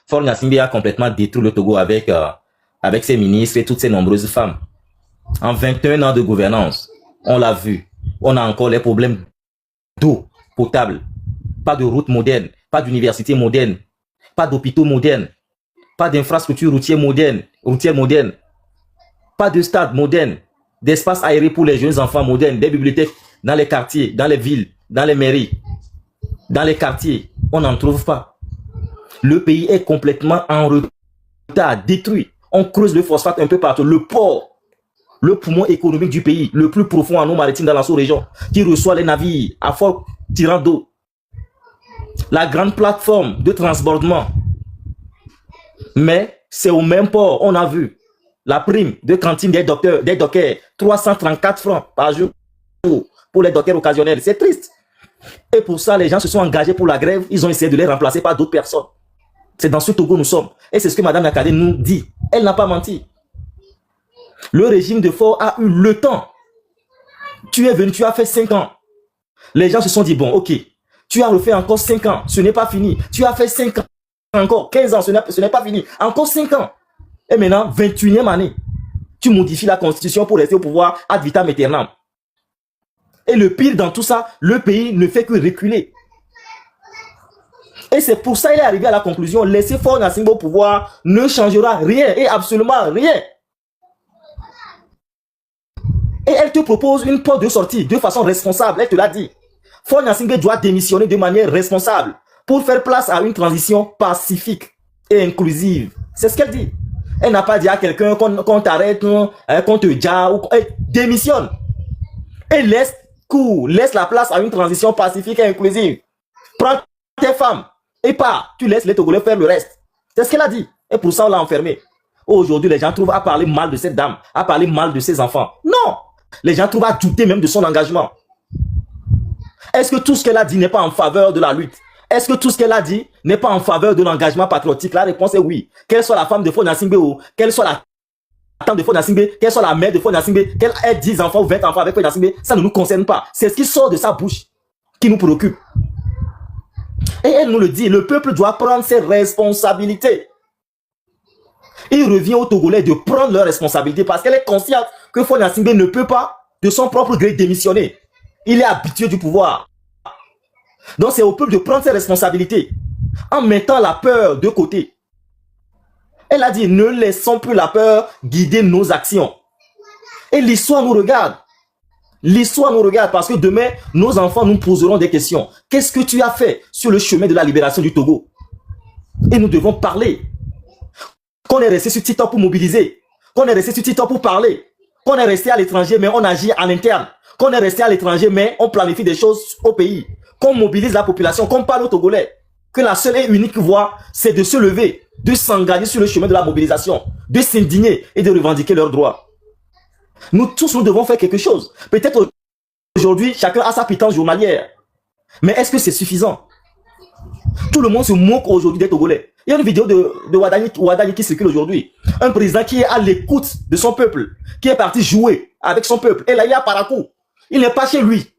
Faure Gnassingbé a complètement détruit le Togo avec ses ministres et toutes ces nombreuses femmes. En 21 ans de gouvernance, on l'a vu, on a encore les problèmes d'eau potable, pas de routes modernes, pas d'universités modernes, pas d'hôpitaux modernes, pas d'infrastructures routières modernes, pas de stades modernes, d'espaces aérés pour les jeunes enfants modernes, des bibliothèques dans les quartiers, dans les villes, dans les mairies, dans les quartiers. On n'en trouve pas. Le pays est complètement en retard, détruit. On creuse le phosphate un peu partout. Le port, le poumon économique du pays, le plus profond en eau maritime dans la sous-région, qui reçoit les navires à fort tirant d'eau. La grande plateforme de transbordement. Mais c'est au même port, on a vu la prime de cantine des dockers, 334 francs par jour pour les dockers occasionnels. C'est triste. Et pour ça, les gens se sont engagés pour la grève. Ils ont essayé de les remplacer par d'autres personnes. C'est dans ce Togo nous sommes. Et c'est ce que Mme Nakadé nous dit. Elle n'a pas menti. Le régime de Faure a eu le temps. Tu es venu, tu as fait 5 ans. Les gens se sont dit, bon, ok, tu as refait encore 5 ans. Ce n'est pas fini. Tu as fait 5 ans. Encore 15 ans, ce n'est pas fini. Encore 5 ans. Et maintenant, 21e année. Tu modifies la constitution pour rester au pouvoir ad vitam aeternam. Et le pire dans tout ça, le pays ne fait que reculer. Et c'est pour ça qu'il est arrivé à la conclusion, laisser Faure Gnassingbé au pouvoir ne changera rien, et absolument rien. Et elle te propose une porte de sortie de façon responsable, elle te l'a dit. Faure Gnassingbé doit démissionner de manière responsable pour faire place à une transition pacifique et inclusive. C'est ce qu'elle dit. Elle n'a pas dit à quelqu'un qu'on t'arrête, qu'on te ja, ou elle démissionne. Et laisse la place à une transition pacifique et inclusive. Prends tes femmes et pars. Tu laisses les Togolais faire le reste. C'est ce qu'elle a dit. Et pour ça, on l'a enfermée. Aujourd'hui, les gens trouvent à parler mal de cette dame, à parler mal de ses enfants. Non! Les gens trouvent à douter même de son engagement. Est-ce que tout ce qu'elle a dit n'est pas en faveur de la lutte? Est-ce que tout ce qu'elle a dit n'est pas en faveur de l'engagement patriotique? La réponse est oui. Qu'elle soit la femme de Faure Gnassingbé ou qu'elle soit la tante de Faure Gnassingbé, qu'elle soit la mère de Faure Gnassingbé, qu'elle ait 10 enfants ou 20 enfants avec Faure Gnassingbé, ça ne nous concerne pas. C'est ce qui sort de sa bouche qui nous préoccupe. Et elle nous le dit, le peuple doit prendre ses responsabilités. Il revient aux Togolais de prendre leurs responsabilités parce qu'elle est consciente que Faure Gnassingbé ne peut pas, de son propre gré, démissionner. Il est habitué du pouvoir. Donc c'est au peuple de prendre ses responsabilités en mettant la peur de côté. Elle a dit, ne laissons plus la peur guider nos actions. Et l'histoire nous regarde. L'histoire nous regarde parce que demain, nos enfants nous poseront des questions. Qu'est-ce que tu as fait sur le chemin de la libération du Togo? Et nous devons parler. Qu'on est resté sur TikTok pour mobiliser. Qu'on est resté sur TikTok pour parler. Qu'on est resté à l'étranger mais on agit à l'interne. Qu'on est resté à l'étranger mais on planifie des choses au pays. Qu'on mobilise la population, qu'on parle aux Togolais. Que la seule et unique voie, c'est de se lever, de s'engager sur le chemin de la mobilisation, de s'indigner et de revendiquer leurs droits. Nous tous, nous devons faire quelque chose. Peut-être aujourd'hui, chacun a sa pitance journalière. Mais est-ce que c'est suffisant? Tout le monde se moque aujourd'hui des Togolais. Il y a une vidéo de Ouadani qui circule aujourd'hui. Un président qui est à l'écoute de son peuple, qui est parti jouer avec son peuple. Et là, il y a Parakou. Il n'est pas chez lui.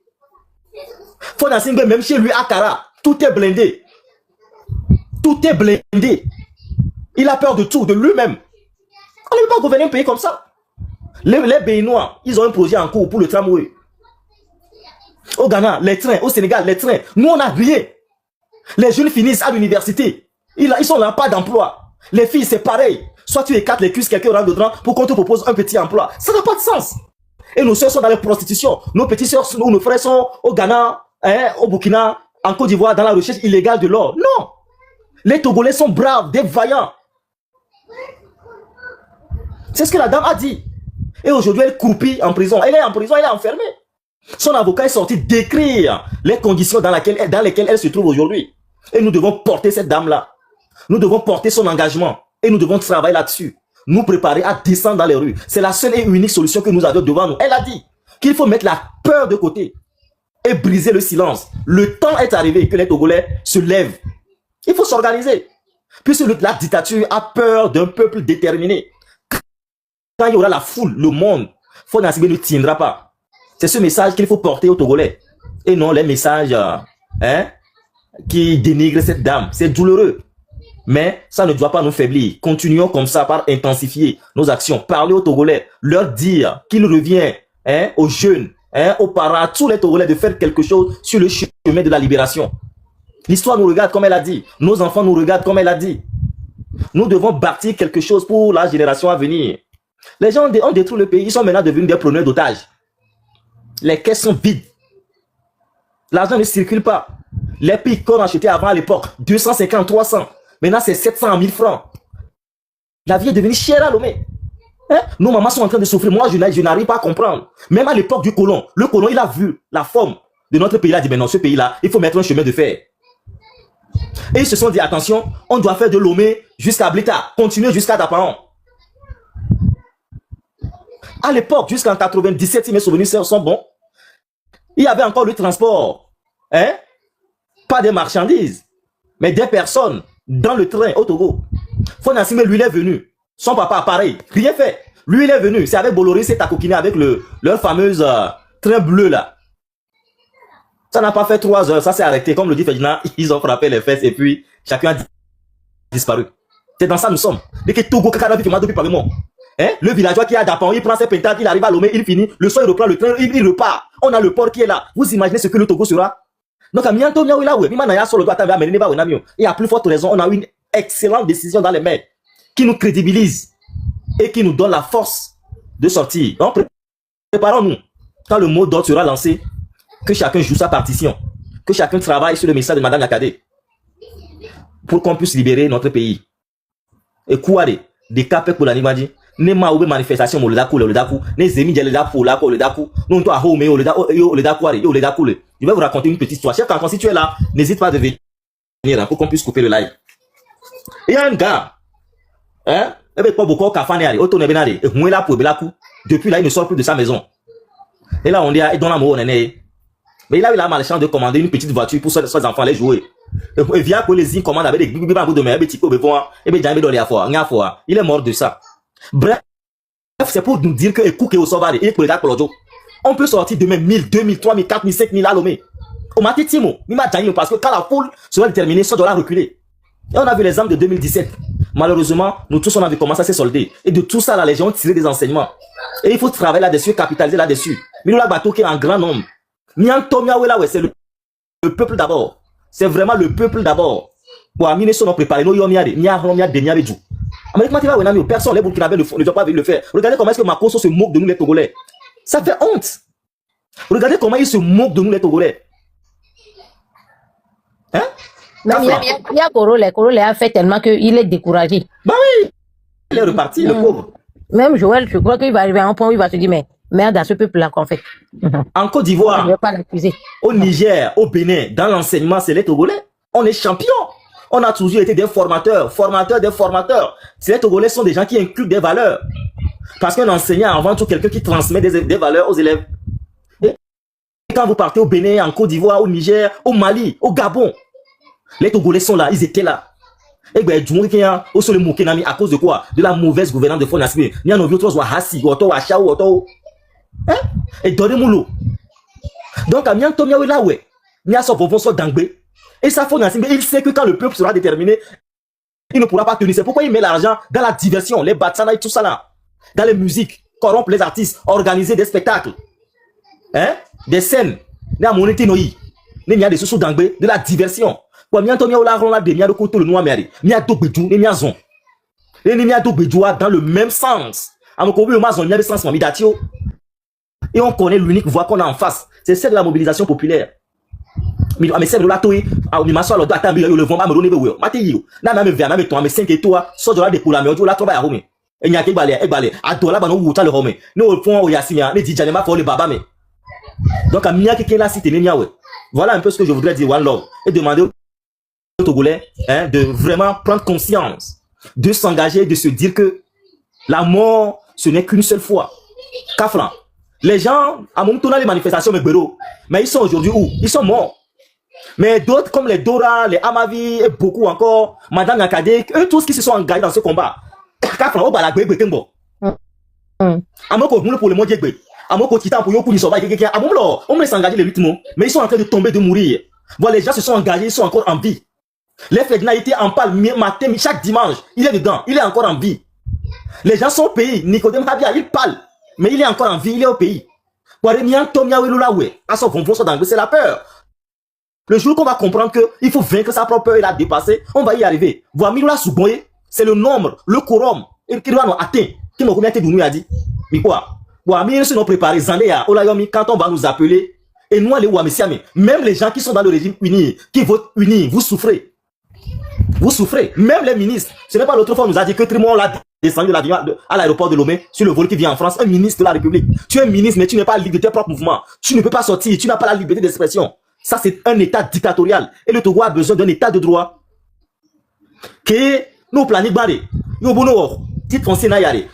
Faure Gnassingbé, même chez lui à Kara, tout est blindé. Tout est blindé. Il a peur de tout, de lui-même. On ne peut pas gouverner un pays comme ça. Les Béninois, ils ont un projet en cours pour le tramway. Au Ghana, les trains. Au Sénégal, les trains. Nous, on n'a rien. Les jeunes finissent à l'université. Ils sont là, pas d'emploi. Les filles, c'est pareil. Soit tu écartes les cuisses, quelqu'un rentre dedans pour qu'on te propose un petit emploi. Ça n'a pas de sens. Et nos soeurs sont dans la prostitution. Nos petites soeurs ou nos frères sont au Ghana, au Burkina, en Côte d'Ivoire, dans la recherche illégale de l'or. Non. Les Togolais sont braves, des vaillants. C'est ce que la dame a dit. Et aujourd'hui, elle croupit en prison. Elle est en prison, elle est enfermée. Son avocat est sorti décrire les conditions dans lesquelles elle se trouve aujourd'hui. Et nous devons porter cette dame-là. Nous devons porter son engagement. Et nous devons travailler là-dessus. Nous préparer à descendre dans les rues. C'est la seule et unique solution que nous avons devant nous. Elle a dit qu'il faut mettre la peur de côté et briser le silence. Le temps est arrivé que les Togolais se lèvent. Il faut s'organiser. Puisque la dictature a peur d'un peuple déterminé. Quand il y aura la foule, le monde, Faure Gnassingbé ne tiendra pas. C'est ce message qu'il faut porter aux Togolais. Et non les messages qui dénigrent cette dame. C'est douloureux. Mais ça ne doit pas nous faiblir. Continuons comme ça par intensifier nos actions. Parler aux Togolais, leur dire qu'il revient aux jeunes, aux parents, à tous les Togolais de faire quelque chose sur le chemin de la libération. L'histoire nous regarde comme elle a dit. Nos enfants nous regardent comme elle a dit. Nous devons bâtir quelque chose pour la génération à venir. Les gens ont détruit le pays. Ils sont maintenant devenus des preneurs d'otages. Les caisses sont vides. L'argent ne circule pas. Les pics qu'on achetait avant à l'époque, 250, 300. Maintenant, c'est 700 000 francs. La vie est devenue chère à Lomé. Nos mamans sont en train de souffrir. Moi, je n'arrive pas à comprendre. Même à l'époque du colon, le colon, il a vu la forme de notre pays. Il a dit, mais non, ce pays-là, il faut mettre un chemin de fer. Et ils se sont dit, attention, on doit faire de Lomé jusqu'à Blita, continuer jusqu'à Dapaon. À l'époque, jusqu'en 97, si mes souvenirs sont bons, il y avait encore le transport. Pas des marchandises, mais des personnes dans le train au Togo. Fona Sime, lui, il est venu. Son papa, pareil, rien fait. Lui, il est venu. C'est avec Bolloré, c'est à coquiner avec leur fameuse train bleu là. Ça n'a pas fait 3 heures, ça s'est arrêté. Comme le dit Ferdinand, ils ont frappé les fesses et puis chacun a disparu. C'est dans ça nous sommes. Dès que Togo, le villageois qui a d'Apan, il prend ses pentades, il arrive à Lomé, il finit. Le soir, il reprend le train, il repart. On a le port qui est là. Vous imaginez ce que le Togo sera? Donc, il y a plus forte raison, on a eu une excellente décision dans les mains qui nous crédibilise et qui nous donne la force de sortir. Donc, préparons-nous. Quand le mot d'ordre sera lancé, que chacun joue sa partition, que chacun travaille sur le message de Madame Yakadé pour qu'on puisse libérer notre pays. Et quoi des capes pour l'animadi, ne ma oube manifestation le dakou, ne zemi le dakou, le dakou, non toi home le dakou. Je vais vous raconter une petite histoire. Chef, quand si tu es là, n'hésite pas à venir pour qu'on puisse couper le live. Il y a un gars, avec pas beaucoup kafané, depuis là, il ne sort plus de sa maison. Et là, on dit, dans l'amour, mais il a eu la malchance de commander une petite voiture pour ses enfants les jouer. Et via que les commandent avec des bibibabou de mer, il est mort de ça. Bref, c'est pour nous dire que écoute au sauvage et pour les gars on peut sortir demain 1000, 2000, 3000, 4000, 5000 à Lomé. Au matin, Timo, parce que quand la foule sera déterminée, ça doit reculer. Et on a vu l'exemple de 2017. Malheureusement, nous tous, on avait commencé à se solder. Et de tout ça, la Légion tirer des enseignements. Et il faut travailler là-dessus, capitaliser là-dessus. Mais nous, la bateau qui est en grand nombre. C'est le peuple d'abord. C'est vraiment le peuple d'abord. Personne, les Burkinabés ne doit pas le faire. Regardez comment est-ce que Makosso se moque de nous les Togolais. Ça fait honte. Regardez comment il se moque de nous les Togolais. Même il y a Korole a fait tellement qu'il est découragé. Bah oui, il est reparti, le pauvre. Même Joël, je crois qu'il va arriver à un point où il va se dire, mais merde à ce peuple-là qu'on fait. En Côte d'Ivoire, je ne vais pas l'accuser. Au Niger, au Bénin, dans l'enseignement, c'est les Togolais. On est champions. On a toujours été des formateurs. Ces Togolais sont des gens qui inculquent des valeurs. Parce qu'un enseignant, avant tout, quelqu'un qui transmet des valeurs aux élèves. Et quand vous partez au Bénin, en Côte d'Ivoire, au Niger, au Mali, au Gabon, les Togolais sont là, ils étaient là. Et bien, à cause de quoi? De la mauvaise gouvernance de Fonasme. Et donnez-moi. Donc, et ça, il sait que quand le peuple sera déterminé, il ne pourra pas tenir. C'est pourquoi il met l'argent dans la diversion, les batsana et tout ça là. Dans les musiques, corrompre les artistes, organiser des spectacles. Des scènes. De la diversion. Dans le même sens. Et on connaît l'unique voie qu'on a en face. C'est celle de la mobilisation populaire. Mais c'est là toi on m'a soit attends le vent me donner we mati yo na me vers me to me 5 étoiles so de la de pour la me la to ba ya home e nya ke gbale adola ba no wuta le home ne o fon o yasimia ne dijane ma fo le baba me donc a mia ke la cité ne we voilà un peu ce que je voudrais dire one love et demander aux Togolais de vraiment prendre conscience, de s'engager, de se dire que la mort ce n'est qu'une seule fois. Kafran, les gens à mon tour les manifestations mais ils sont aujourd'hui où? Ils sont morts. Mais d'autres comme les Dora, les Amavi et beaucoup encore, Madame Yakadé, eux tous qui se sont engagés dans ce combat. Kafran au balagbe betembo. Amoko pour le mot djegbe. Amoko titan pour yoku ni soba quelqu'un. Amomlo, on me laisse engager les 8 mots, mais ils sont en train de tomber de mourir. Voilà, les gens se sont engagés, ils sont encore en vie. Les Ferdinand était en parle matin, chaque dimanche. Il est dedans. Il est encore en vie. Les gens sont au pays. Nicodème Habia, il parle. Mais il est encore en vie. Il est au pays. C'est la peur. Le jour qu'on va comprendre qu'il faut vaincre sa propre peur et la dépasser, on va y arriver. C'est le nombre, le quorum. Et qui doit nous atteindre. Qui m'a combien de a dit. Mais quoi? Nous sommes préparés. Quand on va nous appeler, et nous, les même les gens qui sont dans le régime uni, qui votent uni, vous souffrez. Vous souffrez. Même les ministres. Ce n'est pas l'autre fois, on nous a dit que Trimon l'a descendu de l'avion à l'aéroport de Lomé sur le vol qui vient en France. Un ministre de la République. Tu es un ministre, mais tu n'es pas libre de tes propres mouvements. Tu ne peux pas sortir. Tu n'as pas la liberté d'expression. Ça, c'est un état dictatorial. Et le Togo a besoin d'un état de droit. Que nous planifions.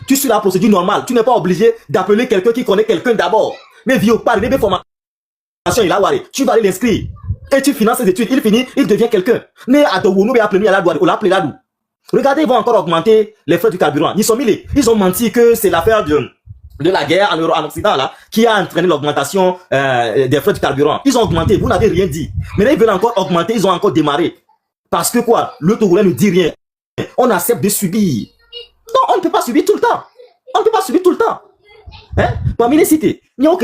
Tu suis la procédure normale. Tu n'es pas obligé d'appeler quelqu'un qui connaît quelqu'un d'abord. Mais vieux par les formation, tu vas aller l'inscrire. Et tu finances ses études. Il finit, il devient quelqu'un. Regardez, ils vont encore augmenter les frais du carburant. Ils ont menti que c'est l'affaire de la guerre en Occident là, qui a entraîné l'augmentation des frais du carburant. Ils ont augmenté, vous n'avez rien dit. Mais là, ils veulent encore augmenter, ils ont encore démarré. Parce que quoi? Le Togolais ne dit rien. On accepte de subir. Non, on ne peut pas subir tout le temps. On ne peut pas subir tout le temps. Hein? Parmi les cités, on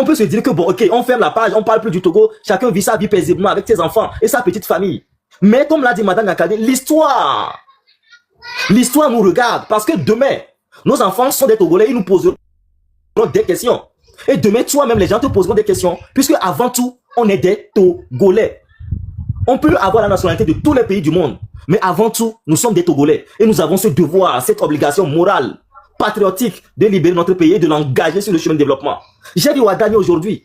peut se dire que bon, ok, on ferme la page, on parle plus du Togo, chacun vit sa vie paisiblement avec ses enfants et sa petite famille. Mais comme l'a dit Madame Nakade, l'histoire nous regarde parce que demain, nos enfants sont des Togolais, ils nous poseront des questions. Et demain, toi-même, les gens te poseront des questions, puisque avant tout, on est des Togolais. On peut avoir la nationalité de tous les pays du monde, mais avant tout, nous sommes des Togolais. Et nous avons ce devoir, cette obligation morale, patriotique, de libérer notre pays et de l'engager sur le chemin de développement. J'ai dit Ouadani aujourd'hui,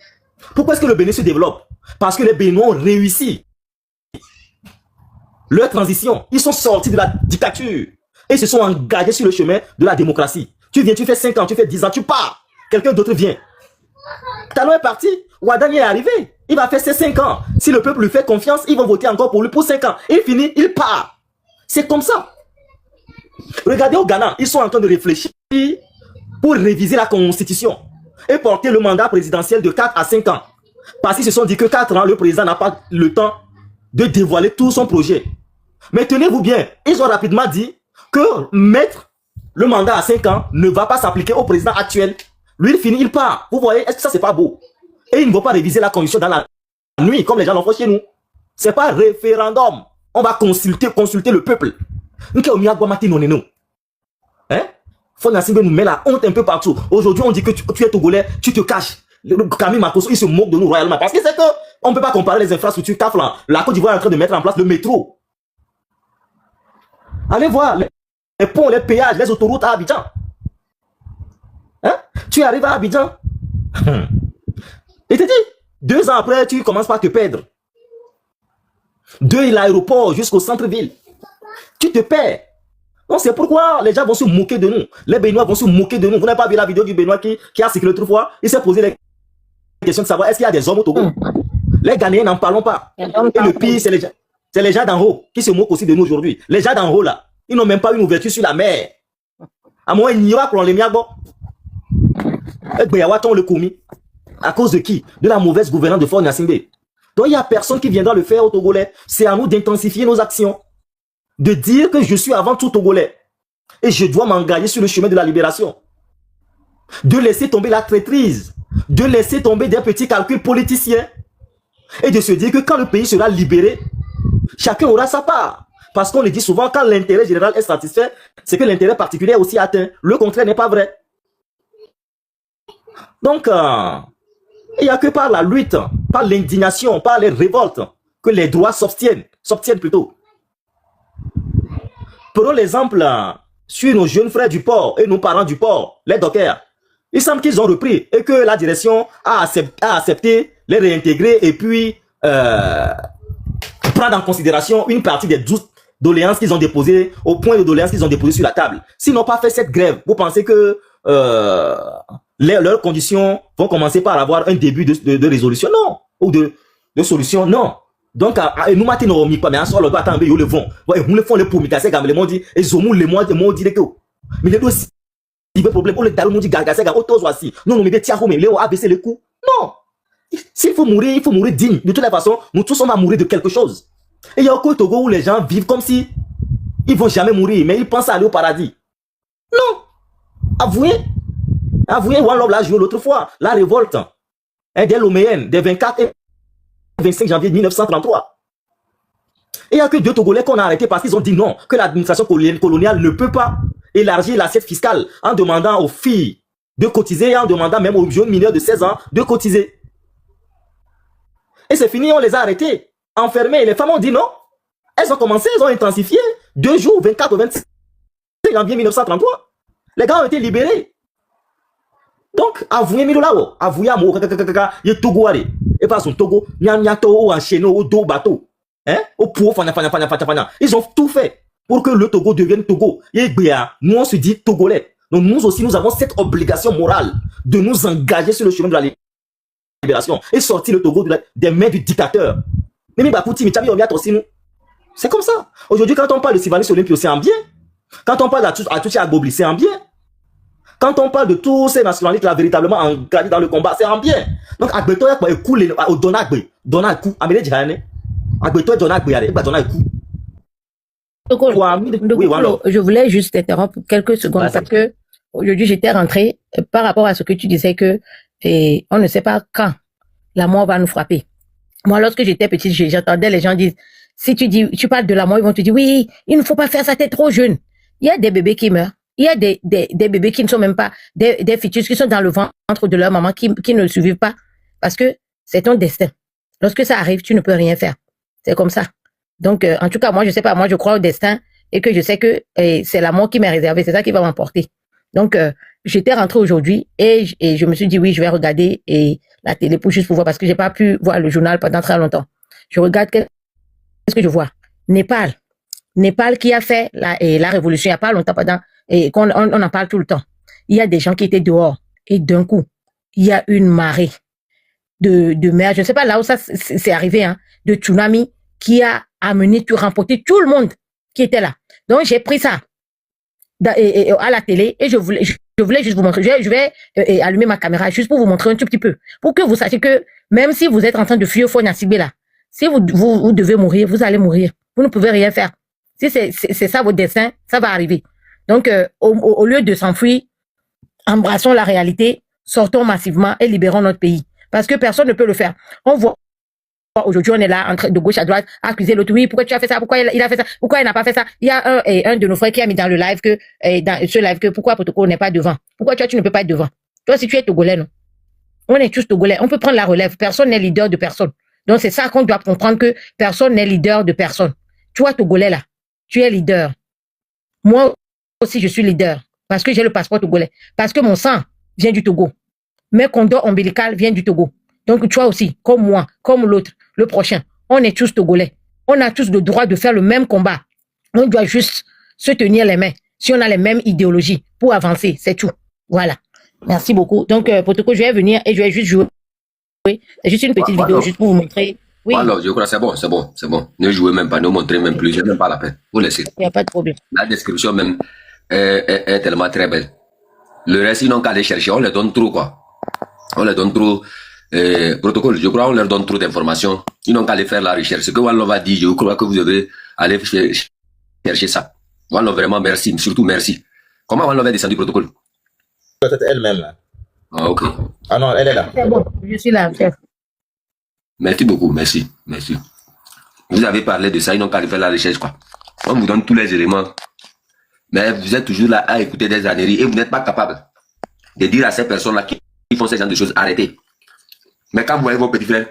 pourquoi est-ce que le Bénin se développe? Parce que les Béninois ont réussi leur transition. Ils sont sortis de la dictature et se sont engagés sur le chemin de la démocratie. Tu viens, tu fais 5 ans, tu fais 10 ans, tu pars. Quelqu'un d'autre vient. Talon est parti, Ouadani est arrivé. Il va faire ses 5 ans. Si le peuple lui fait confiance, ils vont voter encore pour lui pour 5 ans. Il finit, il part. C'est comme ça. Regardez au Ghana, ils sont en train de réfléchir pour réviser la constitution et porter le mandat présidentiel de 4 à 5 ans. Parce qu'ils se sont dit que 4 ans, le président n'a pas le temps de dévoiler tout son projet. Mais tenez-vous bien, ils ont rapidement dit que mettre le mandat à 5 ans ne va pas s'appliquer au président actuel. Lui, il finit, il part. Vous voyez, est-ce que ça, c'est pas beau? Et ils ne vont pas réviser la constitution dans la nuit, comme les gens l'ont fait chez nous. C'est pas référendum. On va consulter le peuple. Hein? Fonyasingue nous met la honte un peu partout. Aujourd'hui, on dit que tu es Togolais, tu te caches. Camille Makosso, il se moque de nous royalement. Parce que c'est que on ne peut pas comparer les infrastructures. La Côte d'Ivoire est en train de mettre en place le métro. Allez voir les ponts, les péages, les autoroutes à Abidjan. Hein? Tu arrives à Abidjan. Et tu dis, 2 ans après, tu commences par te perdre. De l'aéroport jusqu'au centre-ville. Tu te perds. Donc c'est pourquoi les gens vont se moquer de nous. Les Béninois vont se moquer de nous. Vous n'avez pas vu la vidéo du Béninois qui a circulé l'autre fois? Il s'est posé les questions de savoir est-ce qu'il y a des hommes au Togo. Les Ghanéens n'en parlons pas. Et le pire, c'est les gens d'en haut qui se moquent aussi de nous aujourd'hui. Les gens d'en haut là, ils n'ont même pas une ouverture sur la mer. À moins, il n'y aura qu'on les miago. Et on le commis. À cause de qui? De la mauvaise gouvernance de Faure Gnassingbé. Donc il n'y a personne qui viendra le faire au Togolais. C'est à nous d'intensifier nos actions. De dire que je suis avant tout Togolais. Et je dois m'engager sur le chemin de la libération. De laisser tomber la traîtrise. De laisser tomber des petits calculs politiciens. Et de se dire que quand le pays sera libéré, chacun aura sa part. Parce qu'on le dit souvent, quand l'intérêt général est satisfait, c'est que l'intérêt particulier est aussi atteint. Le contraire n'est pas vrai. Donc, il n'y a que par la lutte, par l'indignation, par les révoltes, que les droits s'obtiennent plutôt. Prenons l'exemple sur nos jeunes frères du port et nos parents du port, les dockers. Il semble qu'ils ont repris et que la direction a accepté les réintégrer et puis prendre en considération une partie des doléances qu'ils ont déposées, au point de doléances qu'ils ont déposées sur la table. S'ils n'ont pas fait cette grève, vous pensez que leurs conditions vont commencer par avoir un début de résolution? Non. Ou de solution? Non. Donc, nous matons mais à ce moment-là, attends, ils le font. Ils le font les pour Mikase, les gens disent, et Zomou, les mots disent que. Mais les deux, il y a un problème, on les dalons, dit Gargase, auto voici. Non, nous, mais des tiens, mais Léo a baissé les coups. Non. S'il faut mourir, il faut mourir digne. De toute façon, nous tous, on va mourir de quelque chose. Et il y a encore le Togo où les gens vivent comme si ils vont jamais mourir, mais ils pensent à aller au paradis. Non. Avouez. Avouez, One Love l'a joué l'autre fois. La révolte des Loméennes des 24 et 25 janvier 1933. Et il n'y a que 2 Togolais qu'on a arrêtés parce qu'ils ont dit non, que l'administration coloniale ne peut pas élargir l'assiette fiscale en demandant aux filles de cotiser et en demandant même aux jeunes mineurs de 16 ans de cotiser. Et c'est fini, on les a arrêtés, enfermés. Et les femmes ont dit non. Elles ont commencé, elles ont intensifié. 2 jours, 24 au 25 janvier 1933. Les gars ont été libérés. Donc, avouez Milolao, avouez à moi, il Togo allez. Et pas son Togo, Nyanyato, enchaîné au dos bateau. Hein? Au pour, ils ont tout fait pour que le Togo devienne Togo. Et nous, on se dit Togolais. Donc, nous aussi, nous avons cette obligation morale de nous engager sur le chemin de la libération et sortir le Togo des mains du dictateur. C'est comme ça. Aujourd'hui, quand on parle de Sylvanus Olympio, c'est un bien. Quand on parle d'Atuchi Agbobli, c'est un bien. Quand on parle de tous ces nationalistes là véritablement engagés dans le combat, c'est un bien. Donc, Agbeto est cool au Donagbe. Donagbe, Amélé Djahane. Agbeto est Donagbe, Donagbe. Je voulais juste t'interrompre quelques secondes parce que aujourd'hui, j'étais rentrée par rapport à ce que tu disais que on ne sait pas quand la mort va nous frapper. Moi, lorsque j'étais petite, j'entendais les gens dire, si tu parles de la mort, ils vont te dire, oui, il ne faut pas faire ça, t'es trop jeune. Il y a des bébés qui meurent. Il y a des bébés qui ne sont même pas des fœtus qui sont dans le ventre de leur maman qui ne le survivent pas parce que c'est ton destin. Lorsque ça arrive, tu ne peux rien faire. C'est comme ça. Donc, en tout cas, moi, je sais pas, moi, je crois au destin et que je sais que c'est la mort qui m'est réservée. C'est ça qui va m'emporter. Donc, j'étais rentrée aujourd'hui et je me suis dit, oui, je vais regarder la télé pour juste pour voir parce que j'ai pas pu voir le journal pendant très longtemps. Je regarde qu'est-ce que je vois. Népal qui a fait la révolution il n'y a pas longtemps et qu'on on en parle tout le temps. Il y a des gens qui étaient dehors et d'un coup, il y a une marée de mer. Je ne sais pas là où ça c'est arrivé, hein, de tsunami qui a remporté tout le monde qui était là. Donc j'ai pris ça à la télé et je voulais juste vous montrer. Je vais allumer ma caméra juste pour vous montrer un tout petit peu, pour que vous sachiez que même si vous êtes en train de fuir Fonia Sigbe là, si vous devez mourir, vous allez mourir. Vous ne pouvez rien faire. Si c'est ça votre destin, ça va arriver. Donc, au lieu de s'enfuir, embrassons la réalité, sortons massivement et libérons notre pays. Parce que personne ne peut le faire. On voit aujourd'hui, on est là, de gauche à droite, à accuser l'autre. Oui, pourquoi tu as fait ça? Pourquoi il a fait ça? Pourquoi il n'a pas fait ça? Il y a un de nos frères qui a mis dans le live dans ce live pourquoi Potoko n'est pas devant? Pourquoi tu ne peux pas être devant? Toi, si tu es Togolais, non? On est tous Togolais. On peut prendre la relève. Personne n'est leader de personne. Donc, c'est ça qu'on doit comprendre, que personne n'est leader de personne. Toi, Togolais, là, tu es leader. Moi aussi, je suis leader parce que j'ai le passeport togolais. Parce que mon sang vient du Togo. Mes condoms ombilicales viennent du Togo. Donc, toi aussi, comme moi, comme l'autre, le prochain, on est tous Togolais. On a tous le droit de faire le même combat. On doit juste se tenir les mains si on a les mêmes idéologies pour avancer. C'est tout. Voilà. Merci beaucoup. Donc, Potoko, je vais venir et je vais juste jouer. C'est juste une petite vidéo juste pour vous montrer. Oui. Alors, je crois que c'est bon. Ne jouez même pas, ne montrez même plus, j'ai même pas la peine. Vous laissez. Il n'y a pas de problème. La description même est tellement très belle. Le reste, ils n'ont qu'à aller chercher, on leur donne trop, quoi. On leur donne trop, protocole, je crois, on leur donne trop d'informations. Ils n'ont qu'à aller faire la recherche. Ce que One Love a dit, je crois que vous devrez aller chercher ça. One Love, vraiment, merci, surtout merci. Comment One Love est descendu, protocole? C'est elle-même, là. Ah, ok. Ah non, elle est là. C'est bon, je suis là, chef. Merci beaucoup, merci. Vous avez parlé de ça, ils n'ont qu'à aller faire la recherche, quoi. On vous donne tous les éléments. Mais vous êtes toujours là à écouter des âneries et vous n'êtes pas capable de dire à ces personnes-là qui font ce genre de choses, arrêtez. Mais quand vous voyez vos petits frères,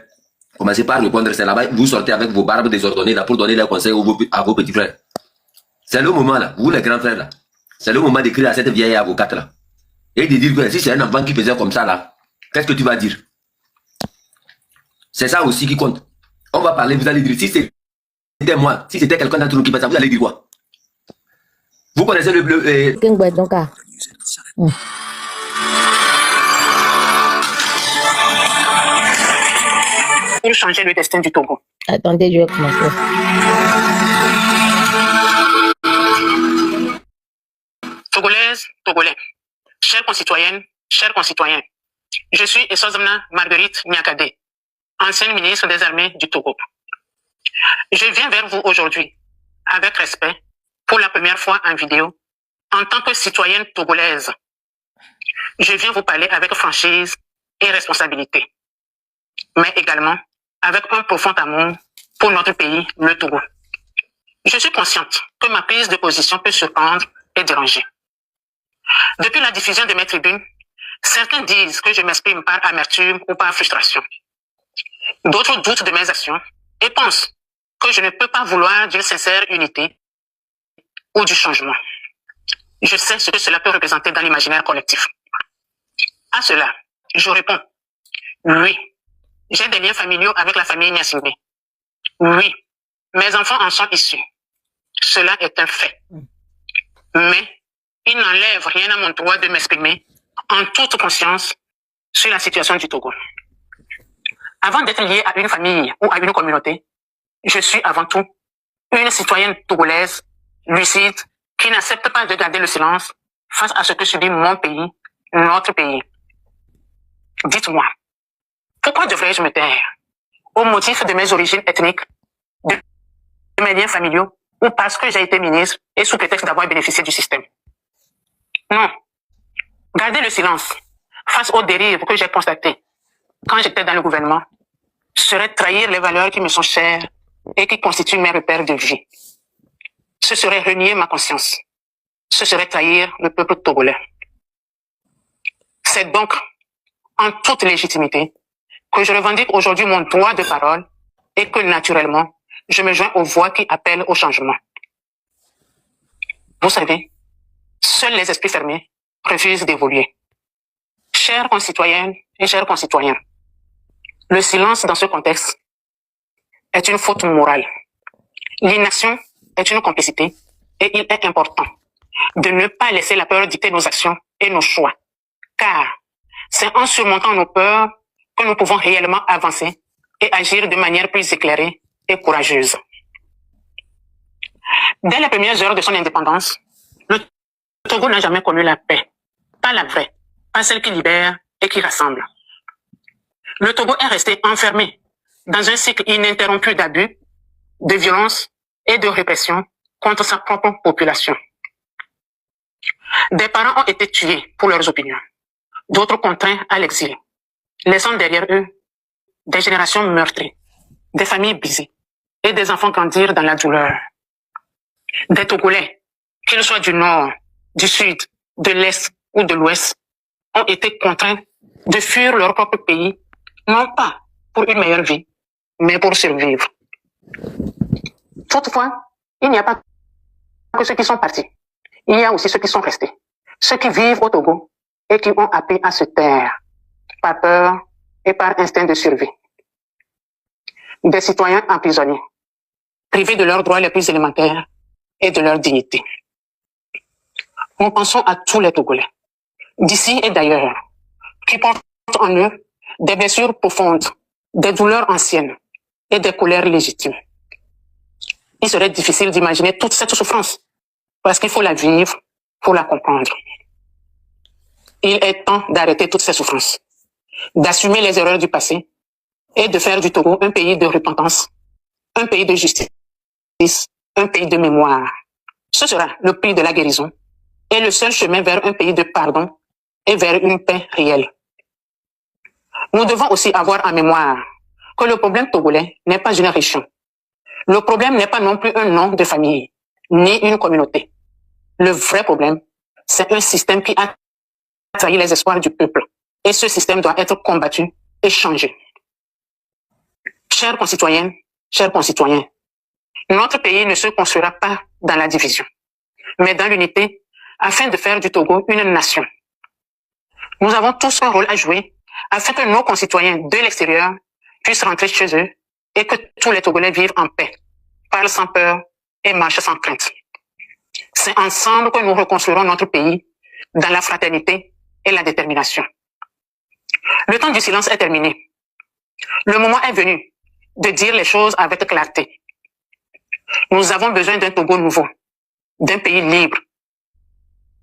commencez pas à répondre, c'est là-bas, vous sortez avec vos barbes désordonnées là pour donner des conseils à vos petits frères. C'est le moment là, vous les grands frères là, c'est le moment d'écrire à cette vieille avocate là. Et de dire que si c'est un enfant qui faisait comme ça là, qu'est-ce que tu vas dire? C'est ça aussi qui compte. On va parler, vous allez dire, si c'était moi, si c'était quelqu'un d'entre nous qui faisait ça, vous allez dire quoi? Vous connaissez le bleu Pour changer le destin du Togo. Attendez, je vais commencer. Togolaises, Togolais, chères concitoyennes, chers concitoyens, je suis Essozamna Marguerite Niakade, ancienne ministre des Armées du Togo. Je viens vers vous aujourd'hui, avec respect, pour la première fois en vidéo, en tant que citoyenne togolaise. Je viens vous parler avec franchise et responsabilité, mais également avec un profond amour pour notre pays, le Togo. Je suis consciente que ma prise de position peut surprendre et déranger. Depuis la diffusion de mes tribunes, certains disent que je m'exprime par amertume ou par frustration. D'autres doutent de mes actions et pensent que je ne peux pas vouloir d'une sincère unité ou du changement. Je sais ce que cela peut représenter dans l'imaginaire collectif. À cela, je réponds, oui, j'ai des liens familiaux avec la famille Gnassingbé. Oui, mes enfants en sont issus. Cela est un fait. Mais il n'enlève rien à mon droit de m'exprimer en toute conscience sur la situation du Togo. Avant d'être lié à une famille ou à une communauté, je suis avant tout une citoyenne togolaise, lucide, qui n'accepte pas de garder le silence face à ce que subit mon pays, notre pays. Dites-moi, pourquoi devrais-je me taire au motif de mes origines ethniques, de mes liens familiaux, ou parce que j'ai été ministre et sous prétexte d'avoir bénéficié du système? Non. Garder le silence face aux dérives que j'ai constatées quand j'étais dans le gouvernement serait trahir les valeurs qui me sont chères et qui constituent mes repères de vie. Ce serait renier ma conscience. Ce serait trahir le peuple togolais. C'est donc en toute légitimité que je revendique aujourd'hui mon droit de parole et que naturellement, je me joins aux voix qui appellent au changement. Vous savez, seuls les esprits fermés refusent d'évoluer. Chères concitoyennes et chers concitoyens, le silence dans ce contexte est une faute morale. L'inaction est une complicité et il est important de ne pas laisser la peur dicter nos actions et nos choix, car c'est en surmontant nos peurs que nous pouvons réellement avancer et agir de manière plus éclairée et courageuse. Dès les premières heures de son indépendance, le Togo n'a jamais connu la paix, pas la vraie, pas celle qui libère et qui rassemble. Le Togo est resté enfermé dans un cycle ininterrompu d'abus, de violence et de répression contre sa propre population. Des parents ont été tués pour leurs opinions, d'autres contraints à l'exil, laissant derrière eux des générations meurtries, des familles brisées et des enfants grandir dans la douleur. Des Togolais, qu'ils soient du nord, du sud, de l'est ou de l'ouest, ont été contraints de fuir leur propre pays, non pas pour une meilleure vie, mais pour survivre. Toutefois, il n'y a pas que ceux qui sont partis. Il y a aussi ceux qui sont restés. Ceux qui vivent au Togo et qui ont appris à se taire, par peur et par instinct de survie. Des citoyens emprisonnés, privés de leurs droits les plus élémentaires et de leur dignité. Nous pensons à tous les Togolais, d'ici et d'ailleurs, qui portent en eux des blessures profondes, des douleurs anciennes et des colères légitimes. Il serait difficile d'imaginer toute cette souffrance, parce qu'il faut la vivre pour la comprendre. Il est temps d'arrêter toutes ces souffrances, d'assumer les erreurs du passé et de faire du Togo un pays de repentance, un pays de justice, un pays de mémoire. Ce sera le prix de la guérison et le seul chemin vers un pays de pardon et vers une paix réelle. Nous devons aussi avoir en mémoire que le problème togolais n'est pas une région. Le problème n'est pas non plus un nom de famille, ni une communauté. Le vrai problème, c'est un système qui a trahi les espoirs du peuple. Et ce système doit être combattu et changé. Chers concitoyennes, chers concitoyens, notre pays ne se construira pas dans la division, mais dans l'unité afin de faire du Togo une nation. Nous avons tous un rôle à jouer afin que nos concitoyens de l'extérieur puissent rentrer chez eux et que tous les Togolais vivent en paix, parlent sans peur et marchent sans crainte. C'est ensemble que nous reconstruirons notre pays dans la fraternité et la détermination. Le temps du silence est terminé. Le moment est venu de dire les choses avec clarté. Nous avons besoin d'un Togo nouveau, d'un pays libre,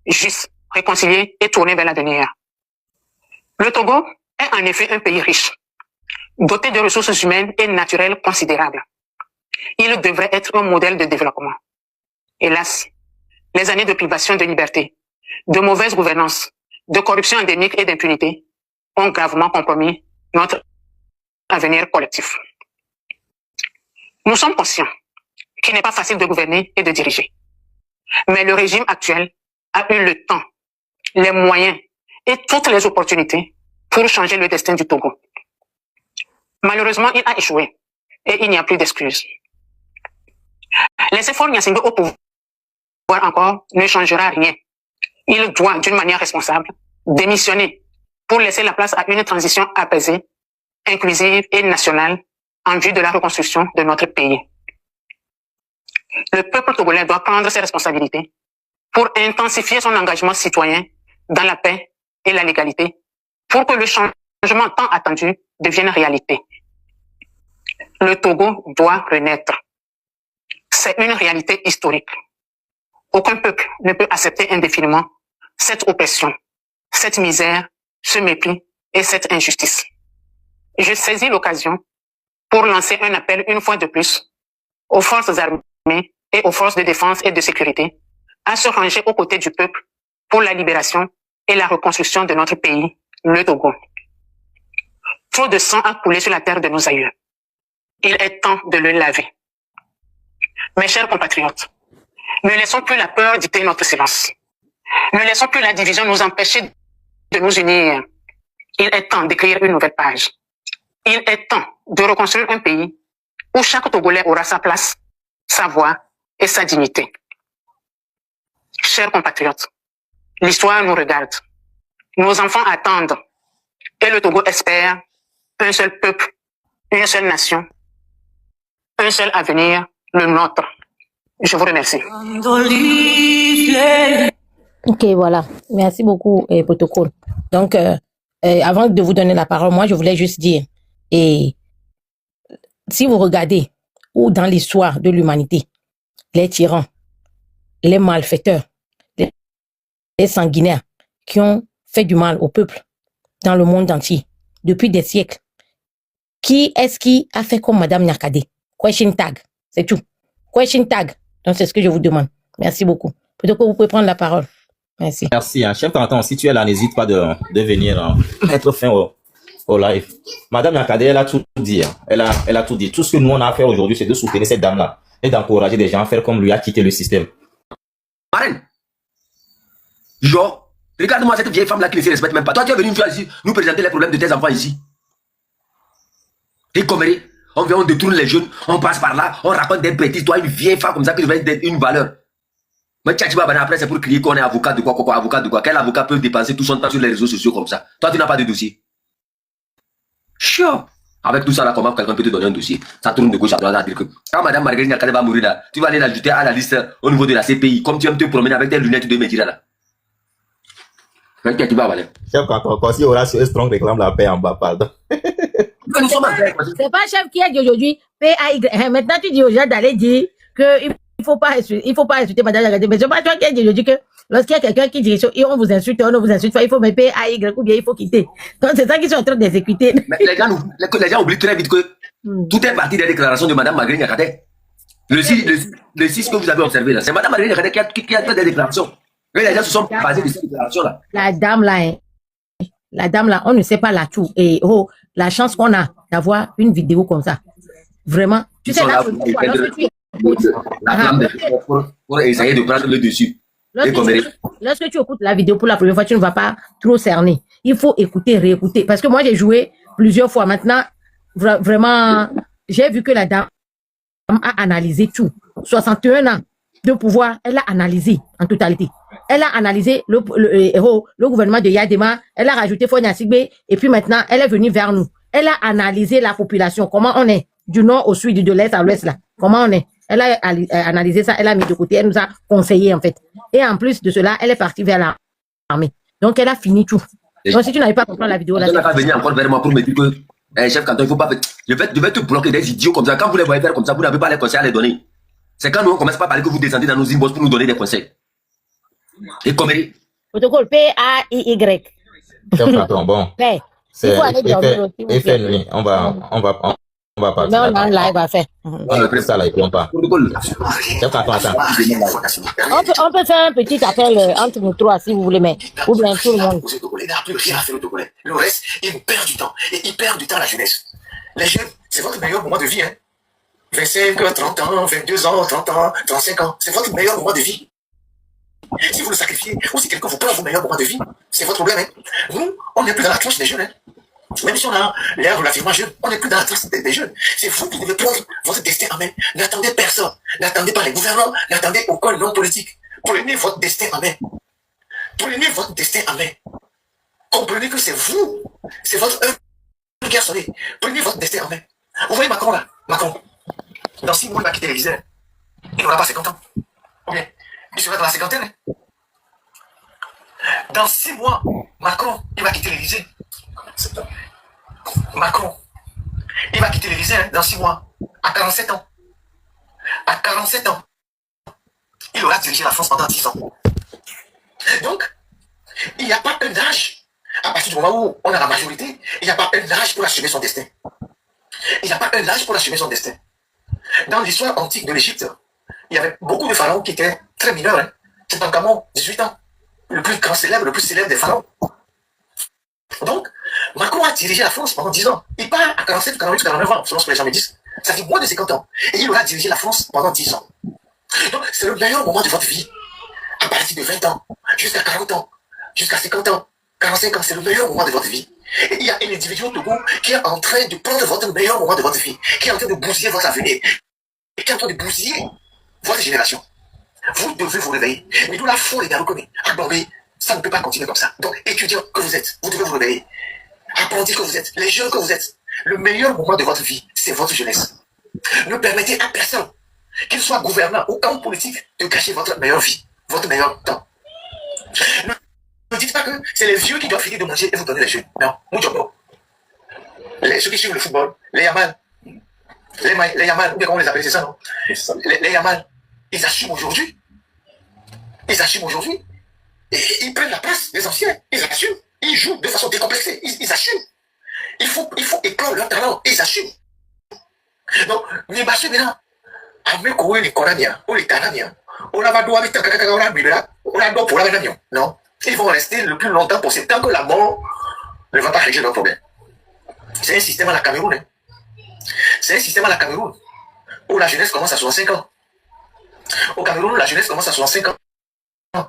juste, réconcilié et tourné vers l'avenir. Le Togo est en effet un pays riche, doté de ressources humaines et naturelles considérables. Il devrait être un modèle de développement. Hélas, les années de privation de liberté, de mauvaise gouvernance, de corruption endémique et d'impunité ont gravement compromis notre avenir collectif. Nous sommes conscients qu'il n'est pas facile de gouverner et de diriger. Mais le régime actuel a eu le temps, les moyens et toutes les opportunités pour changer le destin du Togo. Malheureusement, il a échoué et il n'y a plus d'excuses. Laisser Faure Gnassingbé au pouvoir encore ne changera rien. Il doit, d'une manière responsable, démissionner pour laisser la place à une transition apaisée, inclusive et nationale en vue de la reconstruction de notre pays. Le peuple togolais doit prendre ses responsabilités pour intensifier son engagement citoyen dans la paix et la légalité pour que le changement tant attendu devienne réalité. Le Togo doit renaître. C'est une réalité historique. Aucun peuple ne peut accepter indéfiniment cette oppression, cette misère, ce mépris et cette injustice. Je saisis l'occasion pour lancer un appel une fois de plus aux forces armées et aux forces de défense et de sécurité à se ranger aux côtés du peuple pour la libération et la reconstruction de notre pays, le Togo. Trop de sang a coulé sur la terre de nos aïeux. Il est temps de le laver. Mes chers compatriotes, ne laissons plus la peur dicter notre silence. Ne laissons plus la division nous empêcher de nous unir. Il est temps d'écrire une nouvelle page. Il est temps de reconstruire un pays où chaque Togolais aura sa place, sa voix et sa dignité. Chers compatriotes, l'histoire nous regarde. Nos enfants attendent et le Togo espère un seul peuple, une seule nation, un seul avenir, le nôtre. Je vous remercie. Ok, voilà. Merci beaucoup, Protocole. Donc, avant de vous donner la parole, moi, je voulais juste dire, et si vous regardez, ou dans l'histoire de l'humanité, les tyrans, les malfaiteurs, les sanguinaires qui ont fait du mal au peuple dans le monde entier depuis des siècles, qui est-ce qui a fait comme Madame Nyakade? Question tag, c'est tout. Question tag. Donc, c'est ce que je vous demande. Merci beaucoup. Peut-être que vous pouvez prendre la parole. Merci. Merci. Hein. Chef Canton, si tu es là, n'hésite pas de venir mettre fin au live. Madame Nyakade, elle a tout dit. Hein. Elle a tout dit. Tout ce que nous, on a à faire aujourd'hui, c'est de soutenir cette dame-là et d'encourager des gens à faire comme lui, à quitter le système. Marraine, genre, regarde-moi cette vieille femme-là qui ne se respecte même pas. Toi, tu es venu une fois ici nous présenter les problèmes de tes enfants ici. Et comme on détourne les jeunes, on passe par là, on raconte des bêtises. Toi, une vieille femme comme ça qui devait être une valeur. Mais Tchatchiba, après, c'est pour crier qu'on est avocat de quoi, avocat de quoi. Quel avocat peut dépenser tout son temps sur les réseaux sociaux comme ça? Toi, tu n'as pas de dossier. Chiant. Avec tout ça, là, comment quelqu'un peut te donner un dossier? Ça tourne de gauche à droite à dire que quand Madame Marguerite Nyakade va mourir là, tu vas aller l'ajouter à la liste au niveau de la CPI, comme tu aimes te promener avec tes lunettes de métier là. Tu vas aller. Chef Canton, si Horacio Strong réclame la paix en bas, pardon. C'est pas chef qui a dit aujourd'hui, PAY. Maintenant, tu dis aux gens d'aller dire qu'il ne faut pas insulter Madame Nyakade. Mais c'est pas toi qui a dit aujourd'hui que lorsqu'il y a quelqu'un qui dit et on vous insulte, on ne vous insulte pas, il faut mettre PAY ou bien il faut quitter. Donc, c'est ça qu'ils sont en train d'exécuter. Mais les gens oublient très vite que tout est parti des déclarations de Madame Marguerite Nyakade. Le 6 que vous avez observé là, c'est Madame Marguerite Nyakade qui a fait des déclarations. Mais les gens se sont basés de ces déclarations-là. La dame là, on ne sait pas la tout. Et la chance qu'on a d'avoir une vidéo comme ça. Vraiment. Tu sais, là, pour essayer de prendre le dessus. Lorsque tu écoutes la vidéo pour la première fois, tu ne vas pas trop cerner. Il faut écouter, réécouter. Parce que moi, j'ai joué plusieurs fois. Maintenant, vraiment, j'ai vu que la dame a analysé tout. 61 ans de pouvoir, elle a analysé en totalité. Elle a analysé le gouvernement de Yadema, elle a rajouté Faure Gnassingbé, et puis maintenant, elle est venue vers nous. Elle a analysé la population, comment on est, du nord au sud, de l'est à l'ouest, là. Comment on est. Elle a analysé ça, elle a mis de côté, elle nous a conseillé, en fait. Et en plus de cela, elle est partie vers l'armée. Donc, elle a fini tout. Donc, si tu n'avais pas compris la vidéo, là, tu n'as pas venu encore vers moi pour me dire que, chef Canton, il ne faut pas faire. Je vais te bloquer des idiots comme ça. Quand vous les voyez faire comme ça, vous n'avez pas les conseils à les donner. C'est quand nous, on commence pas à parler que vous descendez dans nos inbox pour nous donner des conseils. Et comme protocole PAY. Chef Canton, bon. Il faut aller dormir aussi. On va On va Mais partir. on a un live à faire. On ne ça là, ils ne pas. Chef, attends. On peut faire un petit appel entre nous trois si vous voulez, mais ou bien tout le monde. Il n'a plus rien à faire au Togolais. Le reste, il perd du temps. Et il perd du temps à la jeunesse. Les jeunes, c'est votre meilleur moment de vie. Hein. 25, 30 ans, 22 ans, 30 ans, 35 ans. C'est votre meilleur moment de vie. Si vous le sacrifiez, ou si quelqu'un vous prend vos meilleurs moments de vie, c'est votre problème. Hein. Nous, on n'est plus dans la tranche des jeunes. Hein. Même si on a l'air relativement jeune, on n'est plus dans la tranche des jeunes. C'est vous qui devez prendre votre destin en main. N'attendez personne. N'attendez pas les gouvernants. N'attendez aucun homme politique. Prenez votre destin en main. Prenez votre destin en main. Comprenez que c'est vous. C'est votre œuvre qui a sonné. Prenez votre destin en main. Vous voyez Macron là? Macron. Dans 6 mois, il va quitter l'Élysée. Il n'aura pas 50 ans. Ou bien, il sera dans la cinquantaine. Hein? Dans 6 mois, Macron, il va quitter l'Élysée. Macron, il va quitter l'Élysée hein, dans 6 mois. À 47 ans. À 47 ans. Il aura dirigé la France pendant 10 ans. Donc, il n'y a pas un âge. À partir du moment où on a la majorité, il n'y a pas un âge pour assumer son destin. Il n'y a pas un âge pour assumer son destin. Dans l'histoire antique de l'Égypte, il y avait beaucoup de pharaons qui étaient très mineurs. Hein. C'est Toutankhamon, 18 ans. Le plus grand célèbre, le plus célèbre des pharaons. Donc, Macron a dirigé la France pendant 10 ans. Il part à 47, 48, 49 ans, selon ce que les gens me disent. Ça fait moins de 50 ans. Et il aura dirigé la France pendant 10 ans. Donc, c'est le meilleur moment de votre vie. À partir de 20 ans, jusqu'à 40 ans, jusqu'à 50 ans, 45 ans, c'est le meilleur moment de votre vie. Et il y a un individu au Togo qui est en train de prendre votre meilleur moment de votre vie, qui est en train de bousiller votre avenir, et qui est en train de bousiller votre génération. Vous devez vous réveiller. Mais nous, la foule est à reconnaître. À Bombay, ça ne peut pas continuer comme ça. Donc, étudiants que vous êtes, vous devez vous réveiller. Apprentis que vous êtes, les jeunes que vous êtes, le meilleur moment de votre vie, c'est votre jeunesse. Ne permettez à personne, qu'il soit gouvernant ou homme politique, de gâcher votre meilleure vie, votre meilleur temps. Ne dites pas que c'est les vieux qui doivent finir de manger et vous donner les jeunes. Non, Moudjoko. Ceux qui suivent le football, les Yamal, les Yamal, ou bien comment on les appelle, c'est ça, non? Les Yamal, ils assument aujourd'hui. Ils assument aujourd'hui. Et ils prennent la place des anciens. Ils assument. Ils jouent de façon décomplexée. Ils assument. Il faut éclore leur talent. Ils assument. Donc, les marchés maintenant, avec les Coraniens, ou les Tanamiens, on a non. Ils vont rester le plus longtemps possible, tant que la mort ne va pas régler leur problème. C'est un système à la Cameroun. Hein. C'est un système à la Cameroun où la jeunesse commence à 65 ans. Au Cameroun, la jeunesse commence à 65 ans.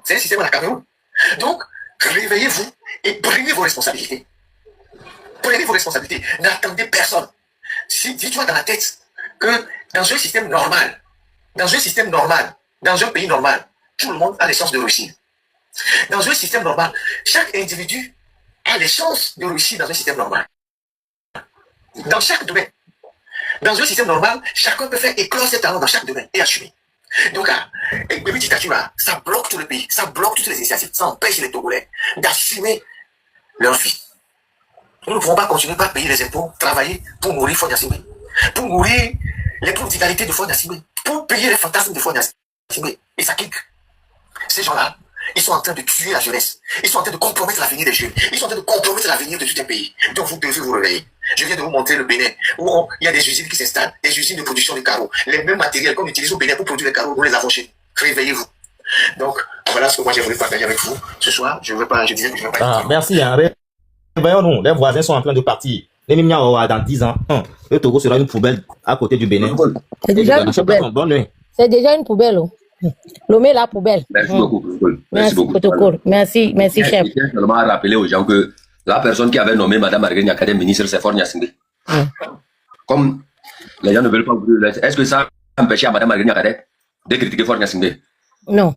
C'est un système à la Cameroun. Donc, réveillez-vous et prenez vos responsabilités. Prenez vos responsabilités. N'attendez personne. Si tu as dans la tête que dans un système normal, dans un pays normal, tout le monde a les chances de réussir. Dans un système normal, chaque individu a les chances de réussir dans un système normal. Dans chaque domaine. Dans un système normal, chacun peut faire éclore ses talents dans chaque domaine et assumer. Donc, avec Baby Dictature, ça bloque tout le pays, ça bloque toutes les initiatives, ça empêche les Togolais d'assumer leur vie. Nous ne pouvons pas continuer par payer les impôts, travailler pour nourrir Fonia Simé, pour nourrir les prodigalités de Fonia Simé, pour payer les fantasmes de Fonia Simé. Et ça clique. Ces gens-là, ils sont en train de tuer la jeunesse. Ils sont en train de compromettre l'avenir des jeunes. Ils sont en train de compromettre l'avenir de tout un pays. Donc vous devez vous réveiller. Je viens de vous montrer le Bénin, où il y a des usines qui s'installent, des usines de production de carreaux. Les mêmes matériels qu'on utilise au Bénin pour produire les carreaux, nous les avons chez nous. Réveillez-vous. Donc, voilà ce que moi j'ai voulu partager avec vous ce soir. Je disais que je ne veux pas. Merci. Hein. Réveillons-nous. Les voisins sont en train de partir. Les Mimia, dans 10 ans, le Togo sera une poubelle à côté du Bénin. C'est déjà une poubelle. Bonne nuit. C'est déjà une poubelle. Lomé la poubelle. Merci beaucoup, protocole. Merci beaucoup. Protocole. Merci, chef. Je tiens seulement à rappeler aux gens que la personne qui avait nommé Mme Marguerite Nyakate ministre, c'est Fort Gnassingbé. Comme les gens ne veulent pas vous dire, est-ce que ça empêche à Mme Marguerite Nyakate de critiquer Fort Gnassingbé? Non.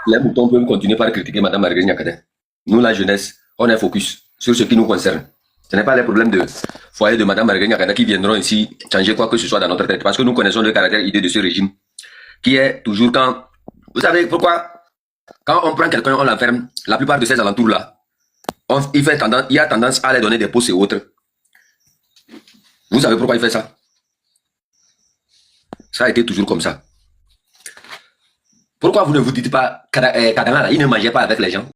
Les moutons peuvent continuer par critiquer Mme Marguerite Nyakate. Nous, la jeunesse, on est focus sur ce qui nous concerne. Ce n'est pas les problèmes de foyer de Mme Marguerite Nyakate qui viendront ici changer quoi que ce soit dans notre tête. Parce que nous connaissons le caractère idée de ce régime qui est toujours quand... Vous savez pourquoi? Quand on prend quelqu'un, on l'enferme, la plupart de ces alentours-là, il a tendance à les donner des postes et autres. Vous savez pourquoi il fait ça? Ça a été toujours comme ça. Pourquoi vous ne vous dites pas, Kadanga, il ne mangeait pas avec les gens?